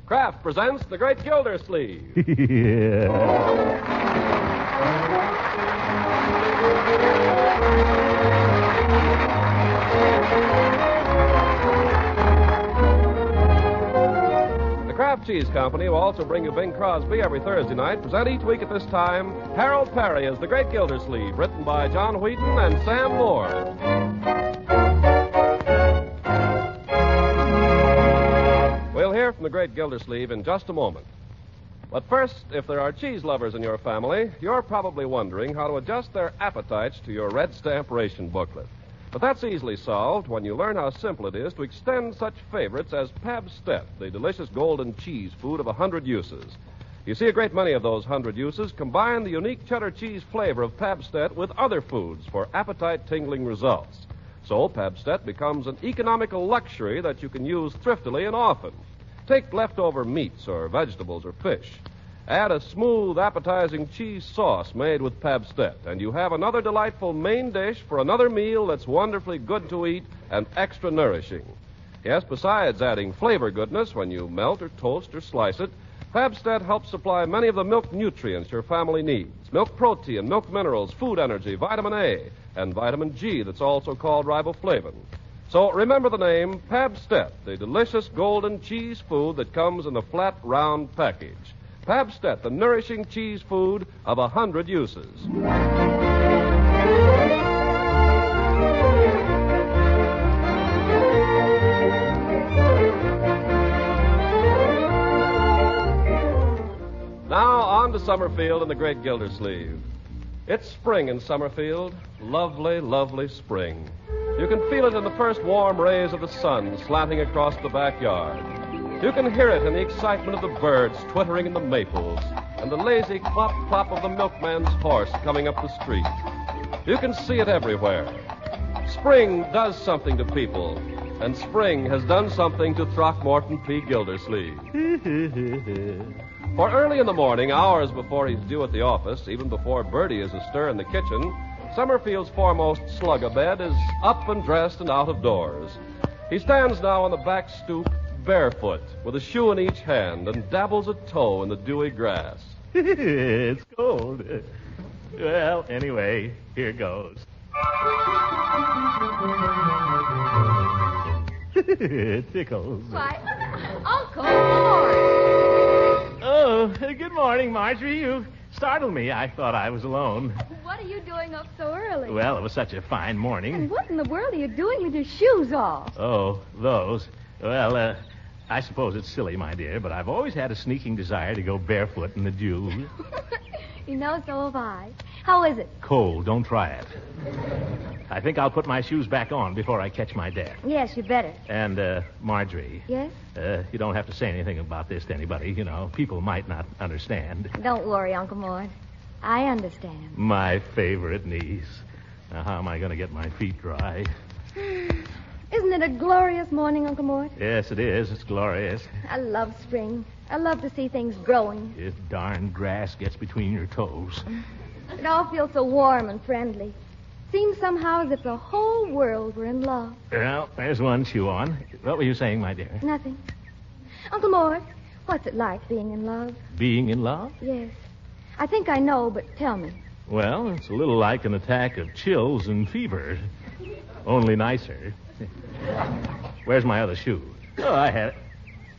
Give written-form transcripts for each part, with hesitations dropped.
Kraft presents The Great Gildersleeve. The Kraft Cheese Company will also bring you Bing Crosby every Thursday night. Present each week at this time Harold Peary as The Great Gildersleeve, written by John Wheaton and Sam Moore. We'll hear from the Great Gildersleeve in just a moment. But first, if there are cheese lovers in your family, you're probably wondering how to adjust their appetites to your red stamp ration booklet. But that's easily solved when you learn how simple it is to extend such favorites as Pabstet, the delicious golden cheese food of 100 uses. You see, a great many of those 100 uses combine the unique cheddar cheese flavor of Pabstet with other foods for appetite-tingling results. So Pabstet becomes an economical luxury that you can use thriftily and often. Take leftover meats or vegetables or fish. Add a smooth, appetizing cheese sauce made with Pabstet, and you have another delightful main dish for another meal that's wonderfully good to eat and extra nourishing. Yes, besides adding flavor goodness when you melt or toast or slice it, Pabstet helps supply many of the milk nutrients your family needs. Milk protein, milk minerals, food energy, vitamin A, and vitamin G that's also called riboflavin. So remember the name Pabstet, the delicious golden cheese food that comes in a flat, round package. Pabstet, the nourishing cheese food of 100 uses. Now on to Summerfield and the Great Gildersleeve. It's spring in Summerfield. Lovely, lovely spring. You can feel it in the first warm rays of the sun slanting across the backyard. You can hear it in the excitement of the birds twittering in the maples and the lazy clop-clop of the milkman's horse coming up the street. You can see it everywhere. Spring does something to people, and spring has done something to Throckmorton P. Gildersleeve. For early in the morning, hours before he's due at the office, even before Bertie is astir in the kitchen, Summerfield's foremost slug-a-bed is up and dressed and out of doors. He stands now on the back stoop, barefoot, with a shoe in each hand, and dabbles a toe in the dewy grass. It's cold. Well, anyway, here goes. It tickles. Why, Uncle Mort! Oh, good morning, Marjorie. You startled me. I thought I was alone. What are you doing up so early? Well, it was such a fine morning. And what in the world are you doing with your shoes off? Oh, those. Well, I suppose it's silly, my dear, but I've always had a sneaking desire to go barefoot in the dew. You know, so have I. How is it? Cold. Don't try it. I think I'll put my shoes back on before I catch my death. Yes, you better. And, Marjorie. Yes? You don't have to say anything about this to anybody. You know, people might not understand. Don't worry, Uncle Mort. I understand. My favorite niece. Now, how am I going to get my feet dry? Isn't it a glorious morning, Uncle Mort? Yes, it is. It's glorious. I love spring. I love to see things growing. This darn grass gets between your toes. It all feels so warm and friendly. Seems somehow as if the whole world were in love. Well, there's one shoe on. What were you saying, my dear? Nothing. Uncle Mort, what's it like being in love? Being in love? Yes. I think I know, but tell me. Well, it's a little like an attack of chills and fever. Only nicer. Where's my other shoe? Oh, I had it.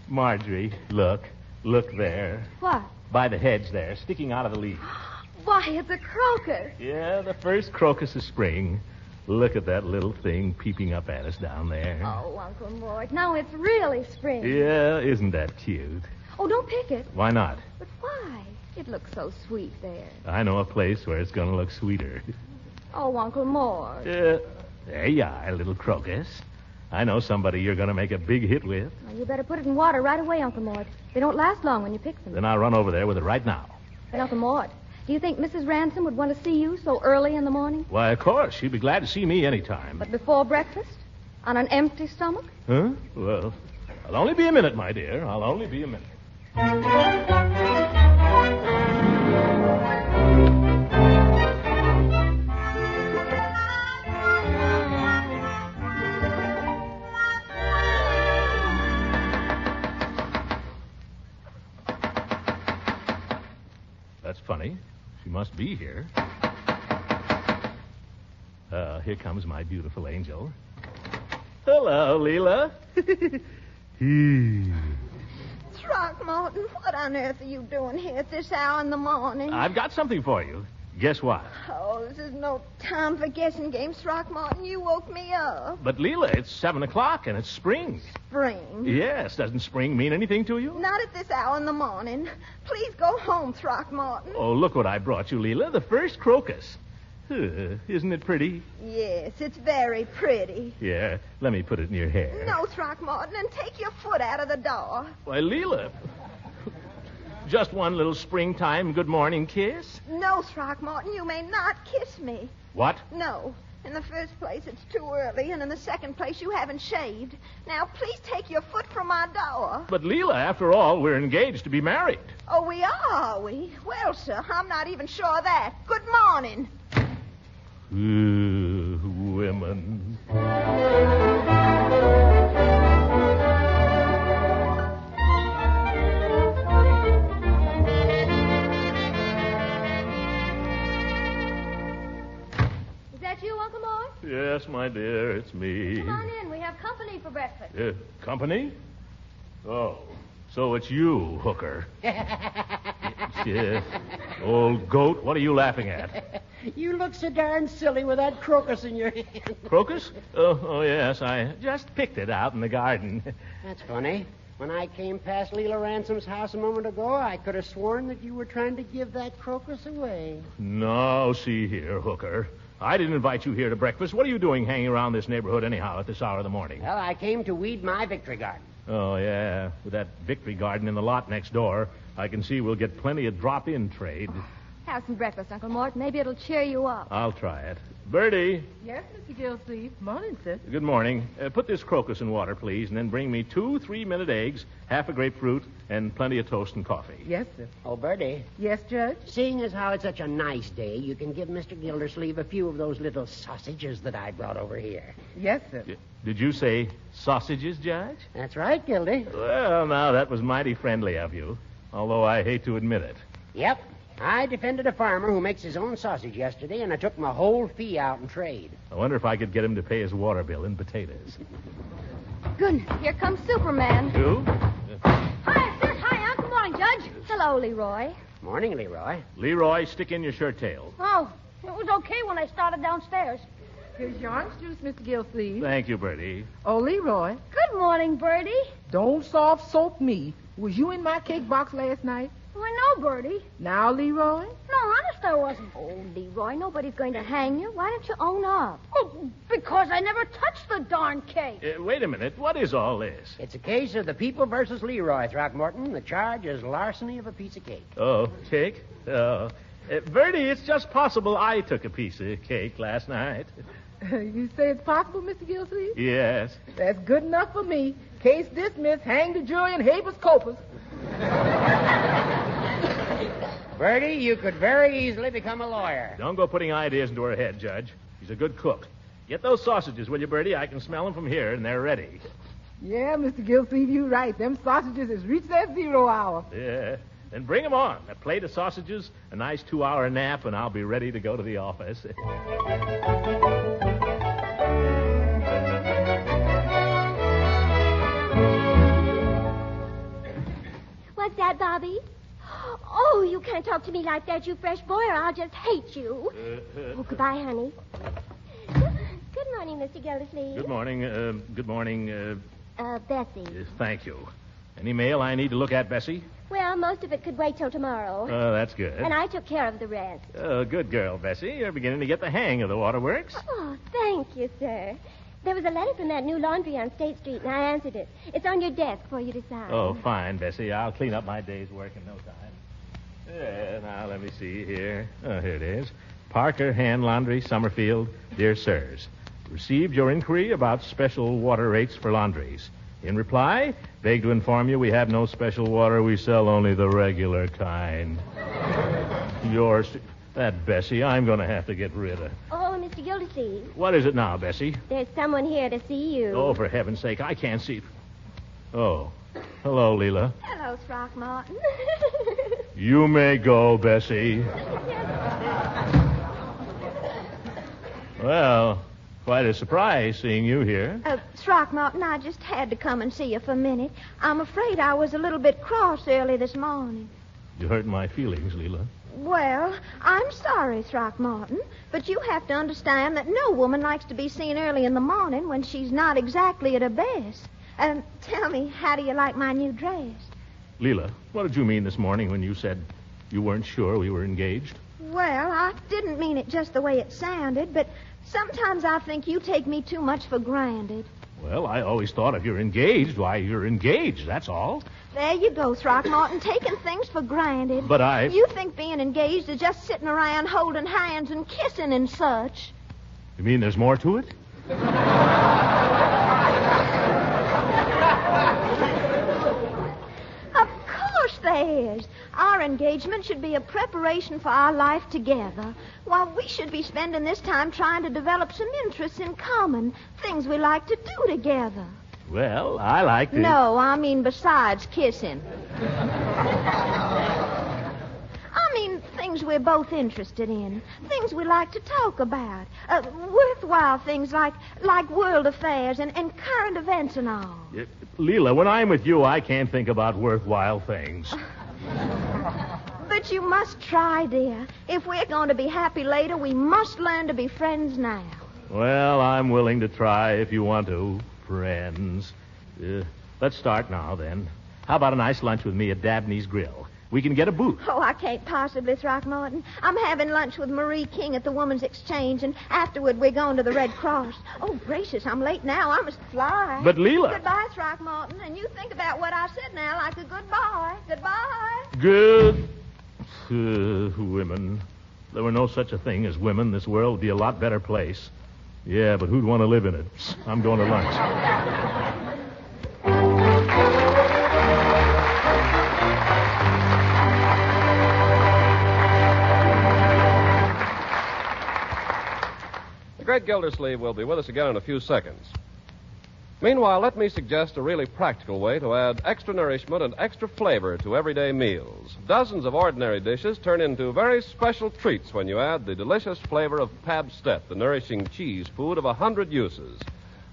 Marjorie, look. Look there. What? By the hedge there, sticking out of the leaf. Why, it's a crocus. Yeah, the first crocus of spring. Look at that little thing peeping up at us down there. Oh, Uncle Mort, now it's really spring. Yeah, isn't that cute? Oh, don't pick it. Why not? But why? It looks so sweet there. I know a place where it's going to look sweeter. Oh, Uncle Mort. There you are, little crocus. I know somebody you're going to make a big hit with. Well, you better put it in water right away, Uncle Mort. They don't last long when you pick them. Then I'll run over there with it right now. But, Uncle Mort, do you think Mrs. Ransom would want to see you so early in the morning? Why, of course. She'd be glad to see me anytime. But before breakfast? On an empty stomach? Huh? Well, I'll only be a minute, my dear. I'll only be a minute. That's funny. She must be here. Here comes my beautiful angel. Hello, Leela. Throckmorton, what on earth are you doing here at this hour in the morning? I've got something for you. Guess what? Oh, this is no time for guessing games, Throckmorton. You woke me up. But, Leela, it's 7 o'clock and it's spring. Spring? Yes. Doesn't spring mean anything to you? Not at this hour in the morning. Please go home, Throckmorton. Oh, look what I brought you, Leela. The first crocus. Isn't it pretty? Yes, it's very pretty. Yeah. Let me put it in your hair. No, Throckmorton, and take your foot out of the door. Why, Leela. Just one little springtime good morning kiss? No, Throckmorton, you may not kiss me. What? No. In the first place, it's too early, and in the second place, you haven't shaved. Now, please take your foot from my door. But, Leela, after all, we're engaged to be married. Oh, we are we? Well, sir, I'm not even sure of that. Good morning. Women. Is that you, Uncle Mort? Yes, my dear, it's me. Come on in. We have company for breakfast. Company? Oh, so it's you, hooker. Yeah. Old goat, what are you laughing at? You look so darn silly with that crocus in your hand. Crocus? Oh, yes, I just picked it out in the garden. That's funny. When I came past Leela Ransom's house a moment ago, I could have sworn that you were trying to give that crocus away. No, see here, hooker. I didn't invite you here to breakfast. What are you doing hanging around this neighborhood anyhow at this hour of the morning? Well, I came to weed my victory garden. Oh, yeah. With that victory garden in the lot next door, I can see we'll get plenty of drop-in trade. Have some breakfast, Uncle Mort. Maybe it'll cheer you up. I'll try it. Bertie. Yes, Mr. Gildersleeve. Morning, sir. Good morning. Put this crocus in water, please, and then bring me 2 3-minute eggs, half a grapefruit, and plenty of toast and coffee. Yes, sir. Oh, Bertie, Yes, Judge? seeing as how it's such a nice day, you can give Mr. Gildersleeve a few of those little sausages that I brought over here. Yes, sir. Did you say sausages, Judge? That's right, Gildy. Well, now, that was mighty friendly of you, although I hate to admit it. Yep. I defended a farmer who makes his own sausage yesterday, and I took my whole fee out in trade. I wonder if I could get him to pay his water bill in potatoes. Goodness, here comes Superman. Who? Hi, sir. Hi, Uncle. Morning, Judge. Hello, Leroy. Morning, Leroy. Leroy, stick in your shirt tail. Oh, it was okay when I started downstairs. Here's your orange juice, Mr. Gildersleeve. Thank you, Bertie. Oh, Leroy, Good morning, Bertie. don't soft soap me. Was you in my cake box last night? Why, no, Bertie. Now, Leroy? No, honest, I wasn't. Oh, Leroy, nobody's going to hang you. Why don't you own up? Oh, because I never touched the darn cake. Wait a minute. What is all this? It's a case of the people versus Leroy, Throckmorton. The charge is larceny of a piece of cake. Oh, cake? Oh. Bertie, it's just possible I took a piece of cake last night. You say it's possible, Mr. Gildersleeve? Yes. That's good enough for me. Case dismissed. Hang the jury in habeas corpus. Bertie, you could very easily become a lawyer. Don't go putting ideas into her head, Judge. She's a good cook. Get those sausages, will you, Bertie? I can smell them from here, and they're ready. Yeah, Mr. Gildersleeve, you're right. Them sausages has reached that 0 hour. Yeah. Then bring them on. A plate of sausages, a nice 2-hour nap, and I'll be ready to go to the office. What's that, Bobby? Oh, you can't talk to me like that, you fresh boy, or I'll just hate you. Oh, goodbye, honey. Good morning, Mr. Gildersleeve. Good morning. Good morning. Bessie. Thank you. Any mail I need to look at, Bessie? Well, most of it could wait till tomorrow. Oh, that's good. And I took care of the rest. Oh, good girl, Bessie. You're beginning to get the hang of the waterworks. Oh, thank you, sir. There was a letter from that new laundry on State Street, and I answered it. It's on your desk for you to sign. Oh, fine, Bessie. I'll clean up my day's work in no time. Yeah, now, let me see here. Oh, here it is. Parker Hand Laundry, Summerfield. Dear Sirs, received your inquiry about special water rates for laundries. In reply, beg to inform you we have no special water. We sell only the regular kind. Yours, that Bessie, I'm going to have to get rid of. Oh, Mr. Gildersleeve, What is it now, Bessie? there's someone here to see you. Oh, for heaven's sake, I can't see. Oh, hello, Leela. Hello, Throckmorton. You may go, Bessie. Well, quite a surprise seeing you here. Throckmorton, I just had to come and see you for a minute. I'm afraid I was a little bit cross early this morning. You hurt my feelings, Leela. Well, I'm sorry, Throckmorton, but you have to understand that no woman likes to be seen early in the morning when she's not exactly at her best. Tell me, how do you like my new dress? Leela, what did you mean this morning when you said you weren't sure we were engaged? Well, I didn't mean it just the way it sounded, but sometimes I think you take me too much for granted. Well, I always thought if you're engaged, why, you're engaged, that's all. There you go, Throckmorton, taking things for granted. But You think being engaged is just sitting around holding hands and kissing and such. You mean there's more to it? Of course there is. Our engagement should be a preparation for our life together, while we should be spending this time trying to develop some interests in common, things we like to do together. Well, I like to... No, I mean besides kissing. I mean things we're both interested in, things we like to talk about, worthwhile things like world affairs and current events and all. Leela, when I'm with you, I can't think about worthwhile things. But you must try, dear. If we're going to be happy later, we must learn to be friends now. Well, I'm willing to try if you want to. Friends. Let's start now, then. How about a nice lunch with me at Dabney's Grill? We can get a booth. Oh, I can't possibly, Throckmorton. I'm having lunch with Marie King at the Woman's Exchange, and afterward we're going to the Red Cross. Oh, gracious, I'm late now. I must fly. But, Leela... Goodbye, Throckmorton, and you think about what I said now like a goodbye. Goodbye. Good. Women. If there were no such a thing as women, this world would be a lot better place. Yeah, but who'd want to live in it? I'm going to lunch. The Great Gildersleeve will be with us again in a few seconds. Meanwhile, let me suggest a really practical way to add extra nourishment and extra flavor to everyday meals. Dozens of ordinary dishes turn into very special treats when you add the delicious flavor of Pabstet, the nourishing cheese food of 100 uses.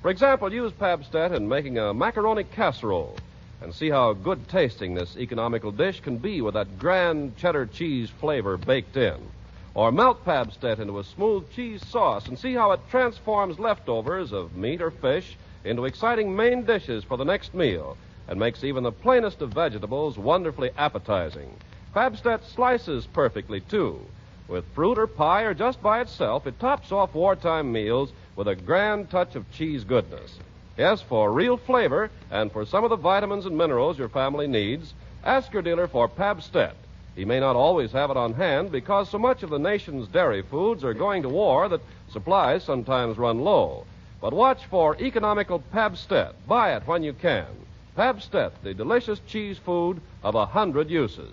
For example, use Pabstet in making a macaroni casserole and see how good tasting this economical dish can be with that grand cheddar cheese flavor baked in. Or melt Pabstet into a smooth cheese sauce and see how it transforms leftovers of meat or fish into exciting main dishes for the next meal and makes even the plainest of vegetables wonderfully appetizing. Pabstet slices perfectly, too. With fruit or pie or just by itself, it tops off wartime meals with a grand touch of cheese goodness. Yes, for real flavor and for some of the vitamins and minerals your family needs, ask your dealer for Pabstet. He may not always have it on hand because so much of the nation's dairy foods are going to war that supplies sometimes run low. But watch for economical Pabstet. Buy it when you can. Pabstet, the delicious cheese food of 100 uses.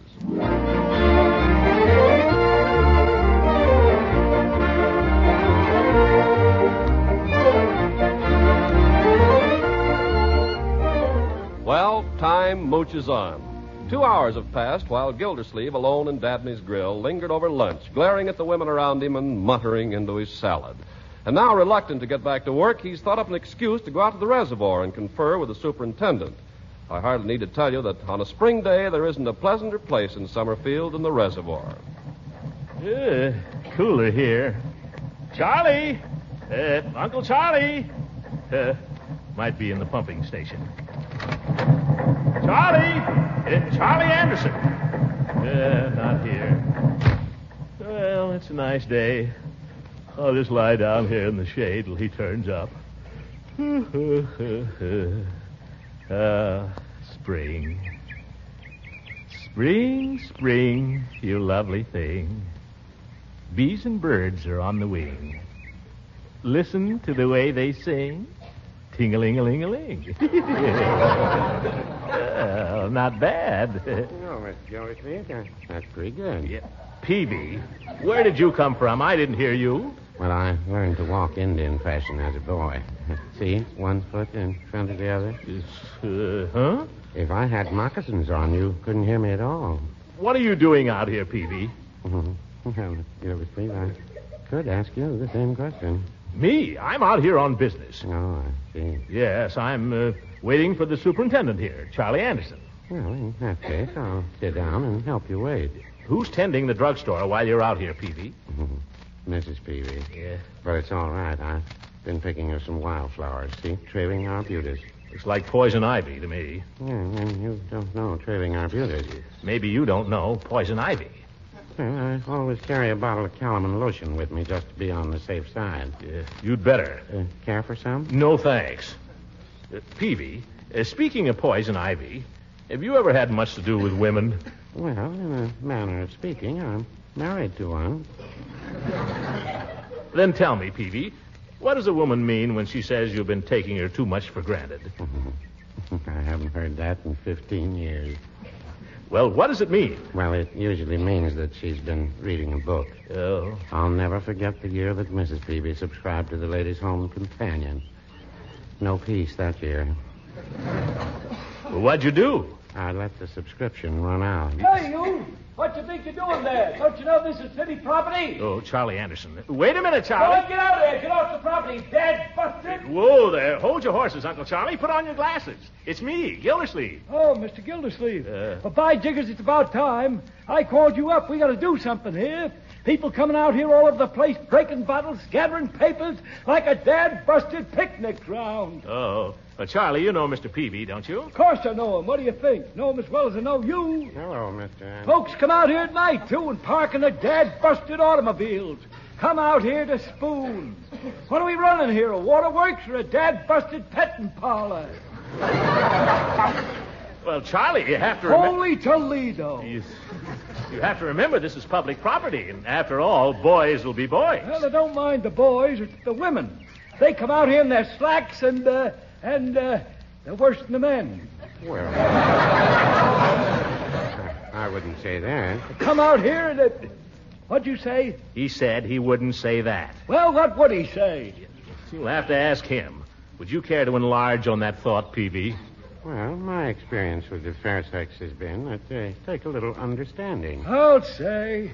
Well, time mooches on. 2 hours have passed while Gildersleeve, alone in Dabney's Grill, lingered over lunch, glaring at the women around him and muttering into his salad. And now, reluctant to get back to work, he's thought up an excuse to go out to the reservoir and confer with the superintendent. I hardly need to tell you that on a spring day, there isn't a pleasanter place in Summerfield than the reservoir. Cooler here. Charlie! Uncle Charlie! Might be in the pumping station. Charlie! Charlie Anderson! Not here. Well, it's a nice day. I'll just lie down here in the shade till he turns up. Spring. Spring, spring, you lovely thing. Bees and birds are on the wing. Listen to the way they sing. Ting-a-ling-a-ling-a-ling. Well, not bad. No, Mr. Gildersleeve, that's pretty good. Yeah. Peavy, where did you come from? I didn't hear you. Well, I learned to walk Indian fashion as a boy. See, one foot in front of the other. Huh? If I had moccasins on, you couldn't hear me at all. What are you doing out here, Peavy? Well, Gildersleeve, I could ask you the same question. Me? I'm out here on business. Oh, I see. Yes, I'm waiting for the superintendent here, Charlie Anderson. Well, in that case, I'll sit down and help you wait. Who's tending the drugstore while you're out here, Peavy? Mrs. Peary. Yeah. But it's all right. I've been picking her some wildflowers, see? Trailing arbutus. Looks like poison ivy to me. Yeah, and you don't know trailing arbutus. Maybe you don't know poison ivy. Well, I always carry a bottle of Calamine lotion with me just to be on the safe side. You'd better. Care for some? No, thanks. Peavy, speaking of poison ivy, have you ever had much to do with women? Well, in a manner of speaking, I'm married to one. Then tell me, Peavy, what does a woman mean when she says you've been taking her too much for granted? I haven't heard that in 15 years. Well, what does it mean? Well, it usually means that she's been reading a book. Oh. I'll never forget the year that Mrs. Peavy subscribed to the Ladies' Home Companion. No peace that year. Well, what'd you do? I let the subscription run out. Hey, you! What you think you're doing there? Don't you know this is city property? Oh, Charlie Anderson. Wait a minute, Go Charlie. on, get out of there. Get off the property. Dead, busted. Whoa there. Hold your horses, Uncle Charlie. Put on your glasses. It's me, Gildersleeve. Oh, Mr. Gildersleeve. Well, by jiggers, it's about time. I called you up. We got to do something here. People coming out here all over the place, breaking bottles, gathering papers, like a dad-busted picnic ground. Oh. Well, Charlie, you know Mr. Peavy, don't you? Of course I know him. What do you think? Know him as well as I know you. Hello, Mr. Folks come out here at night, too, and park in the dad-busted automobiles. Come out here to spoon. What are we running here, a waterworks or a dad-busted petting parlor? Well, Charlie, you have to remember... Holy Toledo. You have to remember this is public property, and after all, boys will be boys. Well, I don't mind the boys. It's the women. They come out here in their slacks and they're worse than the men. Well, I wouldn't say that. Come out here and... what'd you say? He said he wouldn't say that. Well, what would he say? You'll have to ask him. Would you care to enlarge on that thought, Peavy? Well, my experience with the fair sex has been that they take a little understanding. I'll say.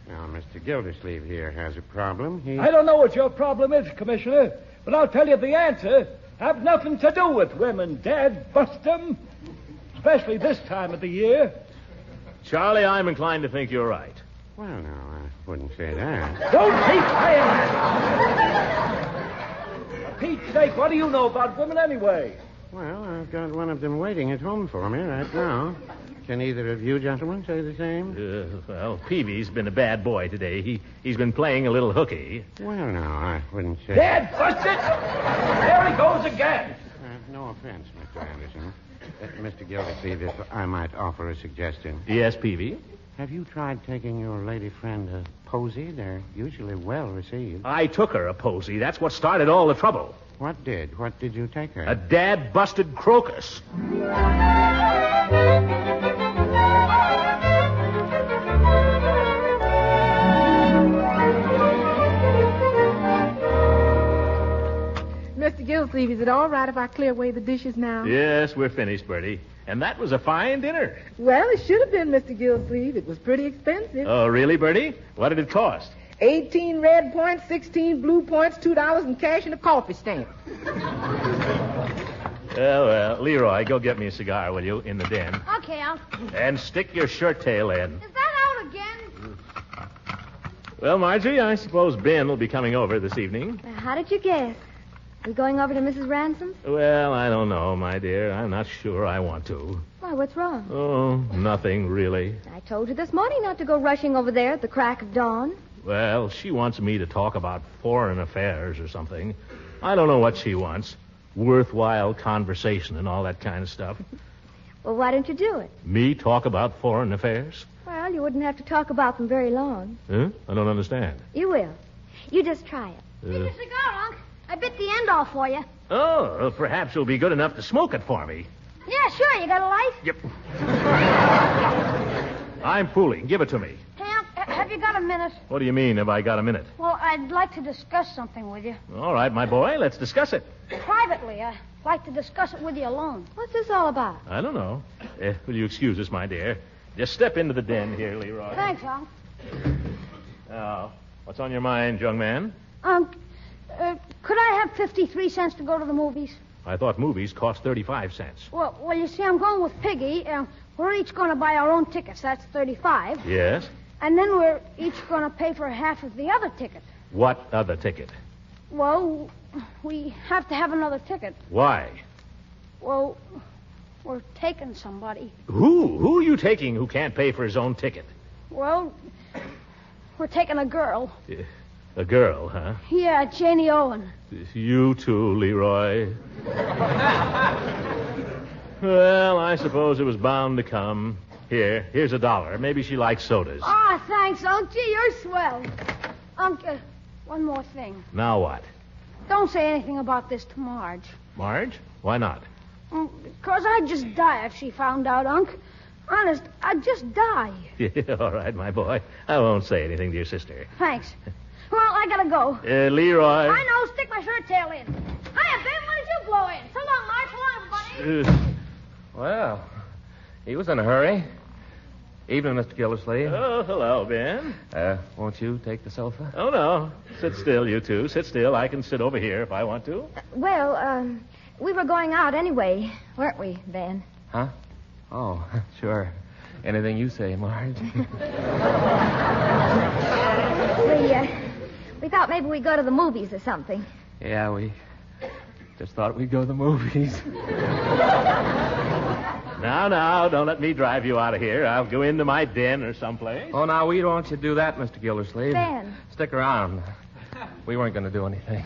Now, Mr. Gildersleeve here has a problem. I don't know what your problem is, Commissioner, but I'll tell you the answer. Have nothing to do with women, Dad. Bust them. Especially this time of the year. Charlie, I'm inclined to think you're right. Well, no, I wouldn't say that. Don't keep saying that. For Pete's sake, what do you know about women anyway? Well, I've got one of them waiting at home for me right now. Can either of you gentlemen say the same? Well, Peavy's been a bad boy today. He's been playing a little hooky. Well, no, I wouldn't say... Dad, bust it! There he goes again. No offense, Mr. Anderson. Mr. Gildersleeve, if I might offer a suggestion. Yes, Peavy? Have you tried taking your lady friend a posy? They're usually well received. I took her a posy. That's what started all the trouble. What did? What did you take her? A dad-busted crocus. Mr. Gildersleeve, is it all right if I clear away the dishes now? Yes, we're finished, Bertie. And that was a fine dinner. Well, it should have been, Mr. Gildersleeve. It was pretty expensive. Oh, really, Bertie? What did it cost? 18 red points, 16 blue points, $2 in cash, and a coffee stamp. Well, Leroy, go get me a cigar, will you, in the den. Okay, Unc. And stick your shirt tail in. Is that out again? Well, Marjorie, I suppose Ben will be coming over this evening. How did you guess? We going over to Mrs. Ransom's? Well, I don't know, my dear. I'm not sure I want to. Why, what's wrong? Oh, nothing, really. I told you this morning not to go rushing over there at the crack of dawn. Well, she wants me to talk about foreign affairs or something. I don't know what she wants. Worthwhile conversation and all that kind of stuff. Well, why don't you do it? Me talk about foreign affairs? Well, you wouldn't have to talk about them very long. Huh? I don't understand. You will. You just try it. Take a cigar, Unc. I bit the end off for you. Oh, well, perhaps you'll be good enough to smoke it for me. Yeah, sure. You got a light? Yep. I'm fooling. Give it to me. Hey, Unc, have you got a minute? What do you mean, have I got a minute? Well, I'd like to discuss something with you. All right, my boy, let's discuss it. Privately, I'd like to discuss it with you alone. What's this all about? I don't know. Will you excuse us, my dear? Just step into the den here, Leroy. Thanks, Unc. Now, what's on your mind, young man? Unc, could I have 53 cents to go to the movies? I thought movies cost 35 cents. Well, you see, I'm going with Piggy. We're each going to buy our own tickets. That's 35. Yes? And then we're each going to pay for half of the other ticket. What other ticket? Well, we have to have another ticket. Why? Well, we're taking somebody. Who? Who are you taking who can't pay for his own ticket? Well, we're taking a girl. A girl, huh? Yeah, Janie Owen. You too, Leroy. Well, I suppose it was bound to come. Here's $1. Maybe she likes sodas. Ah, thanks, Unc. Gee, you're swell. Unc, one more thing. Now what? Don't say anything about this to Marge. Marge? Why not? Because I'd just die if she found out, Unc. Honest, I'd just die. Yeah, all right, my boy. I won't say anything to your sister. Thanks. Well, I gotta go. Leroy. I know. Stick my shirt tail in. Hiya, Ben. When did you blow in? So long, Marge. So long, everybody. Well, he was in a hurry. Evening, Mr. Gildersleeve. Oh, hello, Ben. Won't you take the sofa? Oh, no. Sit still, you two. Sit still. I can sit over here if I want to. Well, we were going out anyway, weren't we, Ben? Huh? Oh, sure. Anything you say, Marge. We thought maybe we'd go to the movies or something. Yeah, we just thought we'd go to the movies. Now, don't let me drive you out of here. I'll go into my den or someplace. Oh, now, we don't want you to do that, Mr. Gildersleeve. Ben. Stick around. We weren't going to do anything.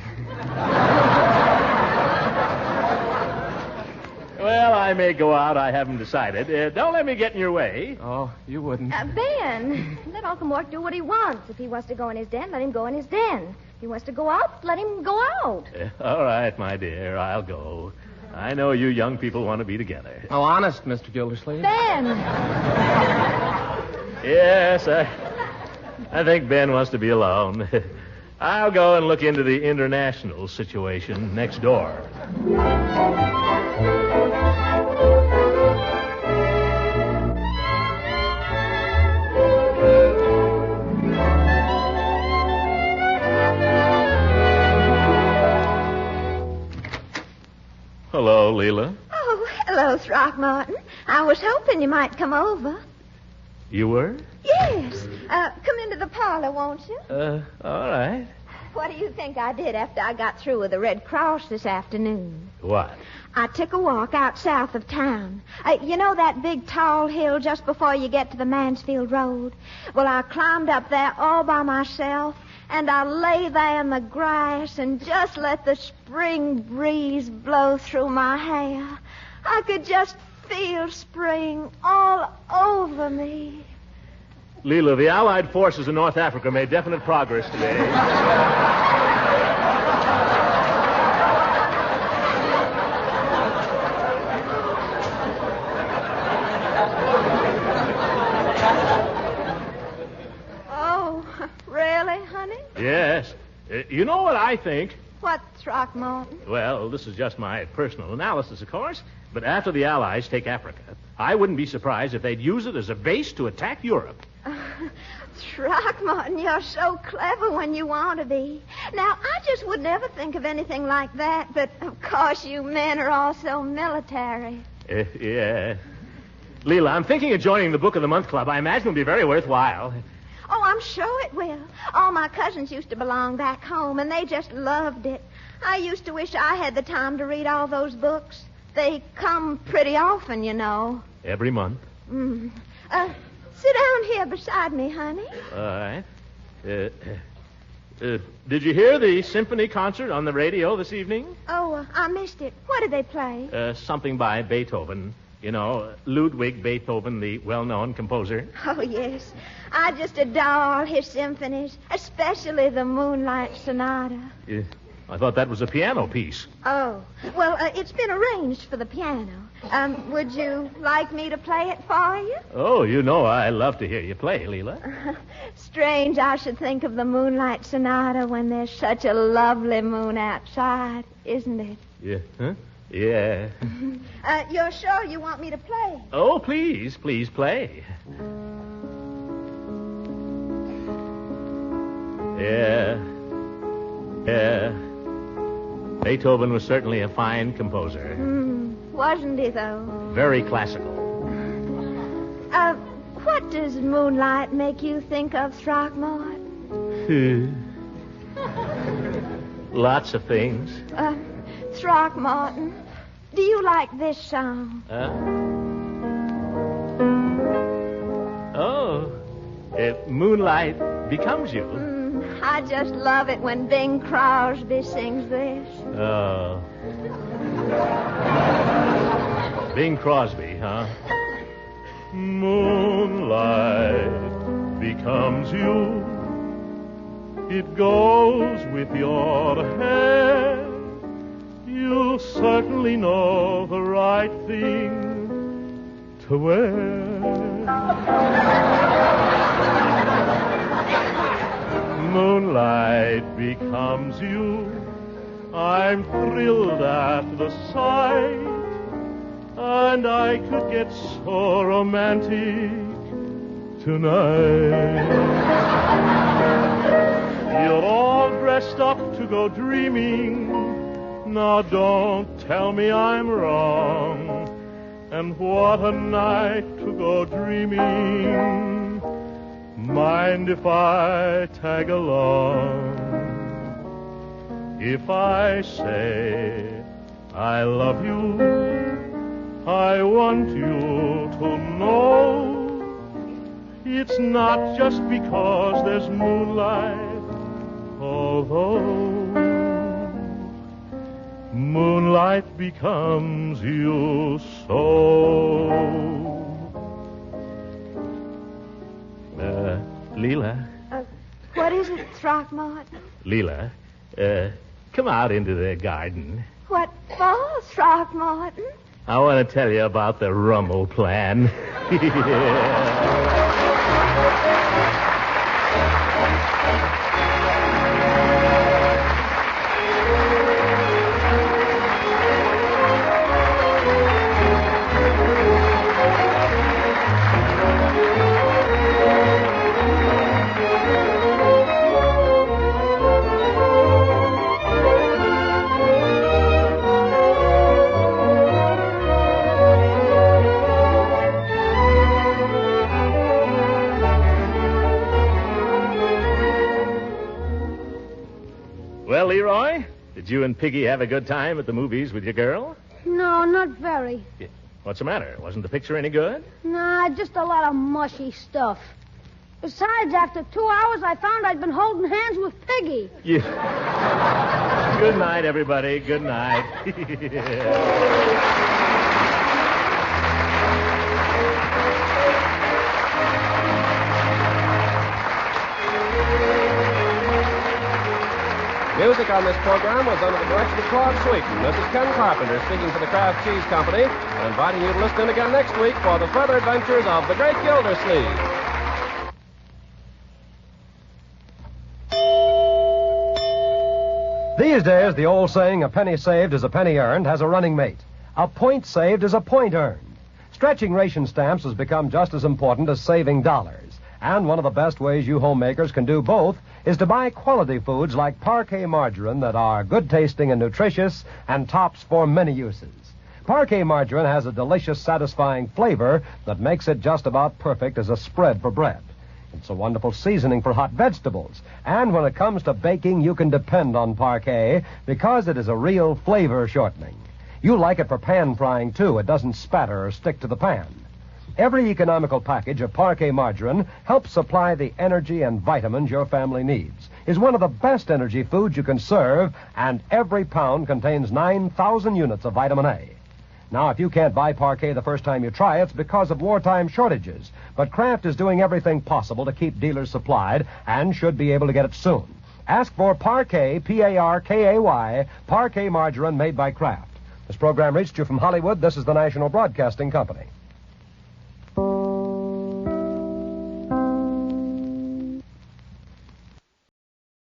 Well, I may go out. I haven't decided. Don't let me get in your way. Oh, you wouldn't. Ben, let Uncle Mort do what he wants. If he wants to go in his den, let him go in his den. If he wants to go out, let him go out. All right, my dear. I'll go. I know you young people want to be together. Oh, honest, Mr. Gildersleeve. Ben! Yes, I think Ben wants to be alone. I'll go and look into the international situation next door. Hello, Leela. Oh, hello, Throckmorton. I was hoping you might come over. You were? Yes. Come into the parlor, won't you? All right. What do you think I did after I got through with the Red Cross this afternoon? What? I took a walk out south of town. You know that big tall hill just before you get to the Mansfield Road? Well, I climbed up there all by myself, and I lay there in the grass and just let the spring breeze blow through my hair. I could just feel spring all over me. Leela, the Allied forces in North Africa made definite progress today. Oh, really, honey? Yes. You know what I think? What, Throckmorton? Well, this is just my personal analysis, of course. But after the Allies take Africa, I wouldn't be surprised if they'd use it as a base to attack Europe. Throckmorton, you're so clever when you want to be. Now, I just would never think of anything like that, but of course you men are all so military. Yeah. Leela, I'm thinking of joining the Book of the Month Club. I imagine it'll be very worthwhile. Oh, I'm sure it will. All my cousins used to belong back home, and they just loved it. I used to wish I had the time to read all those books. They come pretty often, you know. Every month? Sit down here beside me, honey. All right. Did you hear the symphony concert on the radio this evening? Oh, I missed it. What did they play? Something by Beethoven. You know, Ludwig Beethoven, the well-known composer. Oh, yes. I just adore his symphonies, especially the Moonlight Sonata. I thought that was a piano piece. Oh, well, it's been arranged for the piano. Would you like me to play it for you? Oh, you know I love to hear you play, Leela. Strange I should think of the Moonlight Sonata when there's such a lovely moon outside, isn't it? Yeah, huh? Yeah. You're sure you want me to play? Oh, please play. Yeah. Beethoven was certainly a fine composer. Wasn't he, though? Very classical. What does moonlight make you think of, Throckmorton? Lots of things. Throckmorton, do you like this song? Moonlight Becomes You. I just love it when Bing Crosby sings this. Oh. Bing Crosby, huh? Moonlight becomes you. It goes with your hair. You'll certainly know the right thing to wear. Moonlight becomes you. I'm thrilled at the sight, and I could get so romantic tonight. You're all dressed up to go dreaming. Now don't tell me I'm wrong. And what a night to go dreaming. Mind if I tag along? If I say I love you, I want you to know it's not just because there's moonlight, although moonlight becomes you so. Leela. What is it, Throckmorton? Leela, come out into the garden. What for, Throckmorton? I want to tell you about the Rummel plan. Well, Leroy, did you and Piggy have a good time at the movies with your girl? No, not very. Yeah. What's the matter? Wasn't the picture any good? Nah, just a lot of mushy stuff. Besides, after 2 hours, I found I'd been holding hands with Piggy. Yeah. Good night, everybody. Good night. Music on this program was under the direction of Claude Sweeten. This is Ken Carpenter speaking for the Kraft Cheese Company and inviting you to listen in again next week for the further adventures of the Great Gildersleeve. These days, the old saying, a penny saved is a penny earned, has a running mate. A point saved is a point earned. Stretching ration stamps has become just as important as saving dollars. And one of the best ways you homemakers can do both is to buy quality foods like Parquet margarine that are good tasting and nutritious and tops for many uses. Parquet margarine has a delicious, satisfying flavor that makes it just about perfect as a spread for bread. It's a wonderful seasoning for hot vegetables. And when it comes to baking, you can depend on Parquet because it is a real flavor shortening. You like it for pan frying, too. It doesn't spatter or stick to the pan. Every economical package of Parquet margarine helps supply the energy and vitamins your family needs. Is one of the best energy foods you can serve, and every pound contains 9,000 units of vitamin A. Now, if you can't buy Parquet the first time you try, it's because of wartime shortages. But Kraft is doing everything possible to keep dealers supplied and should be able to get it soon. Ask for Parquet, P-A-R-K-A-Y, Parquet margarine made by Kraft. This program reached you from Hollywood. This is the National Broadcasting Company.